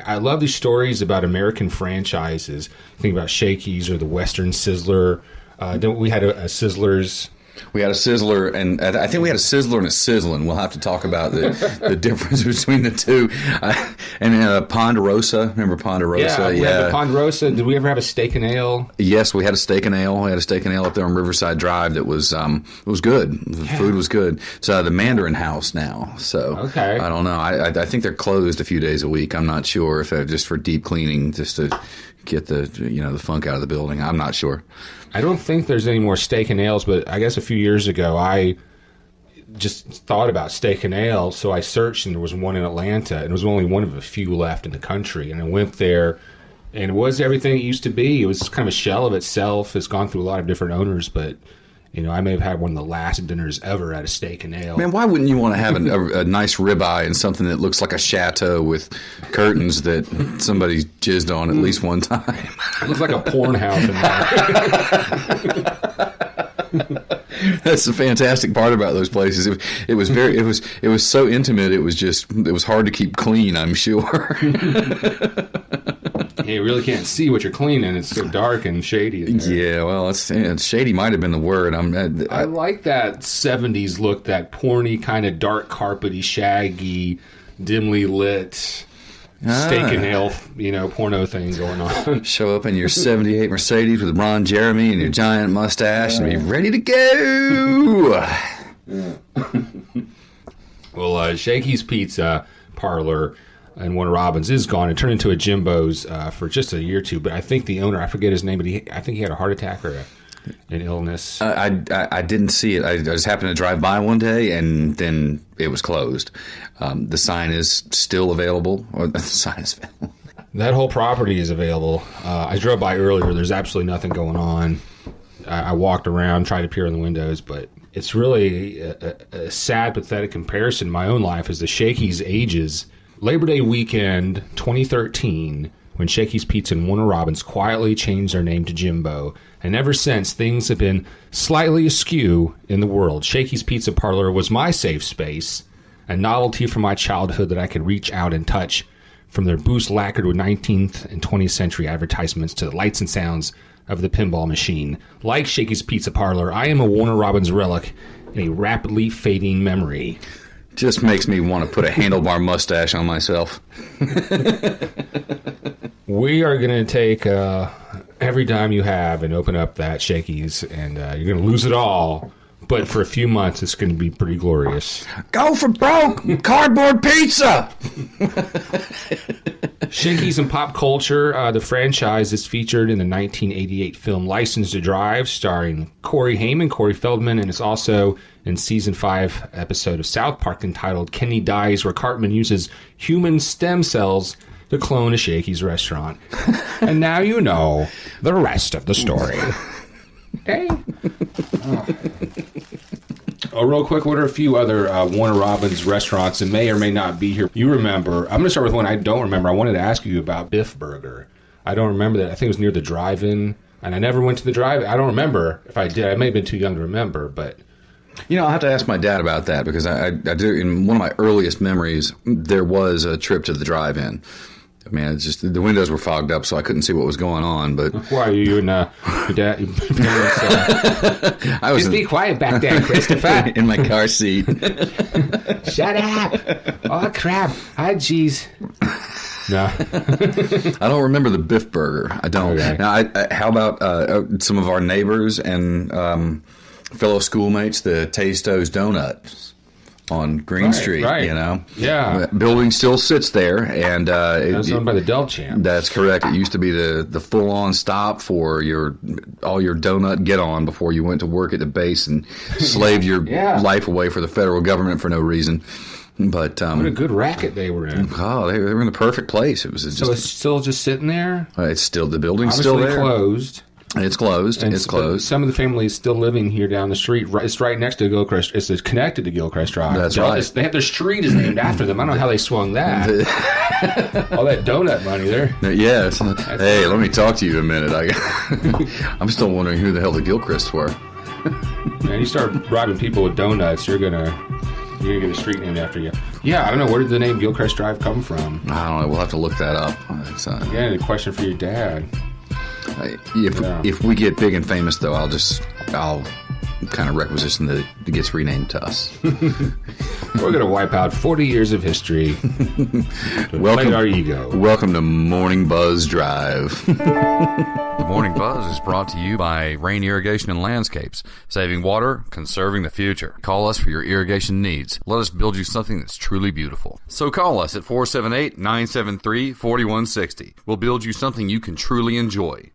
I love these stories about American franchises. Think about Shakey's or the Western Sizzler. We had a Sizzler's. We had a Sizzler, and I think we had a Sizzler and a Sizzlin'. We'll have to talk about the difference between the two. And Ponderosa. Remember Ponderosa? Yeah, we had the Ponderosa. Did we ever have a steak and ale? Yes, we had a steak and ale. We had a steak and ale up there on Riverside Drive that was it was good. The food was good. It's the Mandarin House now. So okay. I don't know. I think they're closed a few days a week. I'm not sure if just for deep cleaning, just to get the funk out of the building. I'm not sure. I don't think there's any more steak and ales, but I guess a few years ago I just thought about steak and ale, so I searched and there was one in Atlanta, and it was only one of a few left in the country. And I went there, and it was everything it used to be. It was kind of a shell of itself. It's gone through a lot of different owners, but I may have had one of the last dinners ever at a steak and ale. Man, why wouldn't you want to have a nice ribeye and something that looks like a chateau with curtains that somebody jizzed on at least one time? It looks like a porn house in there. That's the fantastic part about those places. It was so intimate. It was hard to keep clean, I'm sure. Yeah, you really can't see what you're cleaning. It's so dark and shady in there. Yeah, well, it's shady might have been the word. I like that 70s look, that porny kind of dark carpety, shaggy, dimly lit steak and ale, porno thing going on. Show up in your 78 Mercedes with Ron Jeremy and your giant mustache and be ready to go. Well, Shakey's Pizza Parlor and Warner Robins is gone. It turned into a Jimbo's for just a year or two. But I think the owner, I forget his name, but I think he had a heart attack or an illness. I didn't see it. I just happened to drive by one day, and then it was closed. The sign is still available. Or the sign is available. That whole property is available. I drove by earlier. There's absolutely nothing going on. I walked around, tried to peer in the windows, but it's really a sad, pathetic comparison in my own life as the Shakey's ages. Labor Day weekend 2013, when Shakey's Pizza and Warner Robins quietly changed their name to Jimbo. And ever since, things have been slightly askew in the world. Shakey's Pizza Parlor was my safe space, a novelty from my childhood that I could reach out and touch, from their booths lacquered with 19th and 20th century advertisements to the lights and sounds of the pinball machine. Like Shakey's Pizza Parlor, I am a Warner Robins relic in a rapidly fading memory. Just makes me want to put a handlebar mustache on myself. We are going to take every dime you have and open up that Shakey's, and you're going to lose it all. But for a few months, it's going to be pretty glorious. Go for broke! Cardboard pizza! Shakey's in pop culture. The franchise is featured in the 1988 film License to Drive, starring Corey Haim, Corey Feldman, and it's also in Season 5 episode of South Park entitled Kenny Dies, where Cartman uses human stem cells to clone a Shakey's restaurant. And now you know the rest of the story. Okay? Oh, real quick, what are a few other Warner Robins restaurants that may or may not be here? You remember. I'm going to start with one I don't remember. I wanted to ask you about Biff Burger. I don't remember that. I think it was near the drive-in, and I never went to the drive-in. I don't remember if I did. I may have been too young to remember, but... I'll have to ask my dad about that, because I do. In one of my earliest memories, there was a trip to the drive-in. Man, it's just the windows were fogged up, so I couldn't see what was going on. But why are you and your dad? Your parents, I was just be quiet back there, Christopher. In my car seat. Shut up! Oh crap! Ah, jeez. No, I don't remember the Biff Burger. I don't. Okay. Now, how about some of our neighbors and fellow schoolmates, the Tasto's Donuts on Green Street, right. Yeah. The building still sits there, and it's owned by the Del Champ. That's correct. It used to be the full-on stop for all your donut get-on before you went to work at the base and slaved your life away for the federal government for no reason. But what a good racket they were in. Oh, they were in the perfect place. It was so it's still just sitting there? It's still, the building's obviously still there. Closed. It's closed. It's closed. Some of the family is still living here down the street. It's right next to Gilchrist. It's connected to Gilchrist Drive. That's right. They have their street is named after them. I don't know how they swung that. All that donut money there. Yes. Hey, let me talk to you a minute. I'm still wondering who the hell the Gilchrists were. Man, you start bribing people with donuts, you're gonna You're going to get a street named after you. Yeah, I don't know. Where did the name Gilchrist Drive come from? I don't know. We'll have to look that up. Yeah, a question for your dad. If we get big and famous, though, I'll kind of requisition that it gets renamed to us. We're going to wipe out 40 years of history. Welcome our ego. Welcome to Morning Buzz Drive. The Morning Buzz is brought to you by Rain Irrigation and Landscapes. Saving water, conserving the future. Call us for your irrigation needs. Let us build you something that's truly beautiful. So call us at 478-973-4160. We'll build you something you can truly enjoy.